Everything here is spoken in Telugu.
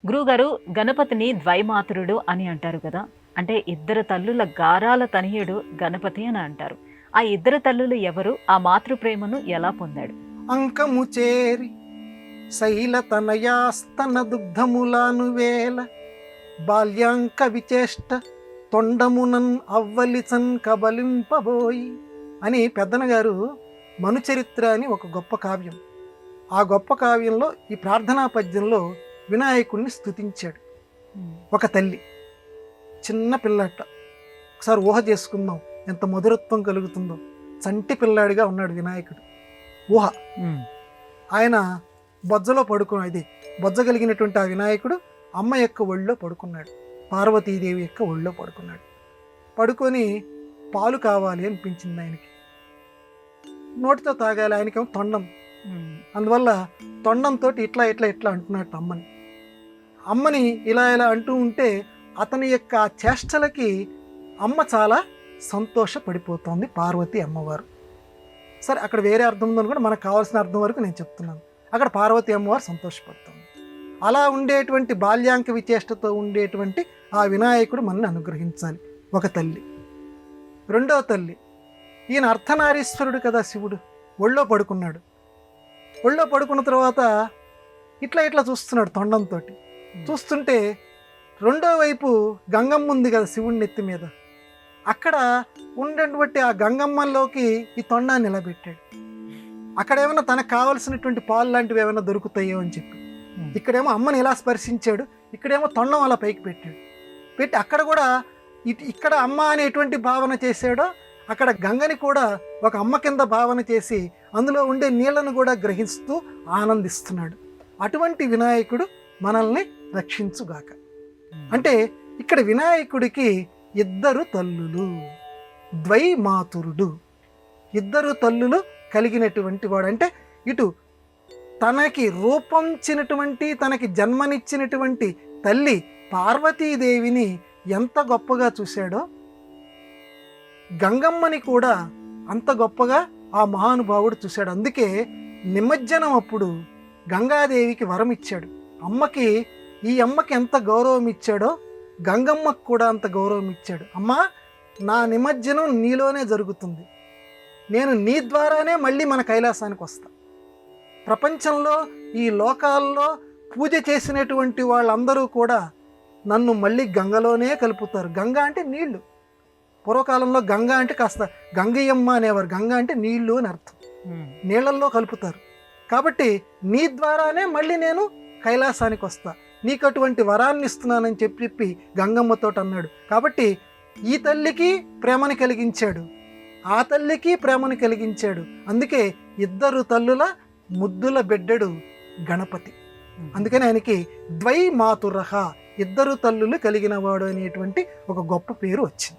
గురువుగారు, గణపతిని ద్వైమాతరుడు అని అంటారు కదా! అంటే ఇద్దరు తల్లుల గారాల తనయుడు గణపతి అని అంటారు. ఆ ఇద్దరు తల్లులు ఎవరు? ఆ మాతృప్రేమను ఎలా పొందాడు? అంకము చేరి శైలతనయాస్తన దుగ్ధములాను వేల బాల్యాంక విచేష్ట తొండమునన్ అవ్వలిచన్ కబలింపబోయి అని పెద్దన గారు మనుచరిత్ర అని ఒక గొప్ప కావ్యం. ఆ గొప్ప కావ్యంలో ఈ ప్రార్థనా పద్యంలో వినాయకుడిని స్తుతించాడు. ఒక తల్లి చిన్న పిల్లట, ఒకసారి ఊహ చేసుకుందాం ఎంత మధురత్వం కలుగుతుందో. చంటి పిల్లాడిగా ఉన్నాడు వినాయకుడు. ఊహ, ఆయన బొజ్జలో పడుకున్నది. బొజ్జ కలిగినటువంటి ఆ వినాయకుడు అమ్మ యొక్క ఒళ్ళో పడుకున్నాడు, పార్వతీదేవి యొక్క ఒళ్ళో పడుకున్నాడు. పడుకొని పాలు కావాలి అనిపించింది ఆయనకి, నోటితో తాగాలి. ఆయనకేమో తొండం, అందువల్ల తొండంతో ఇట్లా ఇట్లా ఇట్లా అంటున్నట్టు అమ్మని ఇలా ఇలా అంటూ ఉంటే అతని యొక్క చేష్టలకి అమ్మ చాలా సంతోషపడిపోతుంది, పార్వతి అమ్మవారు. సరే, అక్కడ వేరే అర్థం ఉందని కూడా మనకు కావాల్సిన అర్థం వరకు నేను చెప్తున్నాను. అక్కడ పార్వతి అమ్మవారు సంతోషపడుతుంది. అలా ఉండేటువంటి బాల్యాంక విచేష్టతో ఉండేటువంటి ఆ వినాయకుడు మనల్ని అనుగ్రహించాలి. ఒక తల్లి. రెండవ తల్లి, ఈయన అర్ధనారీశ్వరుడు కదా శివుడు. ఒళ్ళో పడుకున్నాడు. ఒళ్ళో పడుకున్న తర్వాత ఇట్లా ఇట్లా చూస్తున్నాడు తొండంతో. చూస్తుంటే రెండో వైపు గంగమ్మ ఉంది కదా శివుడి నెత్తి మీద. అక్కడ ఉండేటువంటి ఆ గంగమ్మలోకి ఈ తొండాన్ని నిలబెట్టాడు. అక్కడ ఏమైనా తనకు కావలసినటువంటి పాలు లాంటివి ఏమైనా దొరుకుతాయో అని చెప్పి. ఇక్కడేమో అమ్మని ఇలా స్పర్శించాడు, ఇక్కడేమో తొండం అలా పైకి పెట్టి అక్కడ కూడా ఇక్కడ అమ్మ అనేటువంటి భావన చేశాడో అక్కడ గంగని కూడా ఒక అమ్మ కింద భావన చేసి అందులో ఉండే నీళ్లను కూడా గ్రహిస్తూ ఆనందిస్తున్నాడు. అటువంటి వినాయకుడు మనల్ని రక్షించుగాక. అంటే ఇక్కడ వినాయకుడికి ఇద్దరు తల్లులు, ద్వైమాతురుడు, ఇద్దరు తల్లులు కలిగినటువంటి వాడు. అంటే ఇటు తనకి రూపొంచినటువంటి, తనకి జన్మనిచ్చినటువంటి తల్లి పార్వతీదేవిని ఎంత గొప్పగా చూశాడో, గంగమ్మని కూడా అంత గొప్పగా ఆ మహానుభావుడు చూశాడు. అందుకే నిమజ్జనం అప్పుడు గంగాదేవికి వరం ఇచ్చాడు. ఈ అమ్మకి ఎంత గౌరవం ఇచ్చాడో గంగమ్మకు కూడా అంత గౌరవం ఇచ్చాడు. అమ్మా, నా నిమజ్జనం నీలోనే జరుగుతుంది, నేను నీ ద్వారానే మళ్ళీ మన కైలాసానికి వస్తా. ప్రపంచంలో ఈ లోకాల్లో పూజ చేసినటువంటి వాళ్ళందరూ కూడా నన్ను మళ్ళీ గంగలోనే కలుపుతారు. గంగ అంటే నీళ్లు. పూర్వకాలంలో గంగ అంటే కాస్త గంగయ్యమ్మ అనేవారు. గంగ అంటే నీళ్లు అని అర్థం. నీళ్లల్లో కలుపుతారు. కాబట్టి నీ ద్వారానే మళ్ళీ నేను కైలాసానికి వస్తా, నీకు అటువంటి వరాన్ని ఇస్తున్నానని చెప్పి గంగమ్మతో అన్నాడు. కాబట్టి ఈ తల్లికి ప్రేమని కలిగించాడు, ఆ తల్లికి ప్రేమని కలిగించాడు. అందుకే ఇద్దరు తల్లుల ముద్దుల బిడ్డడు గణపతి. అందుకని ఆయనకి ద్వైమాతురహ, ఇద్దరు తల్లులు కలిగిన వాడు అనేటువంటి ఒక గొప్ప పేరు వచ్చింది.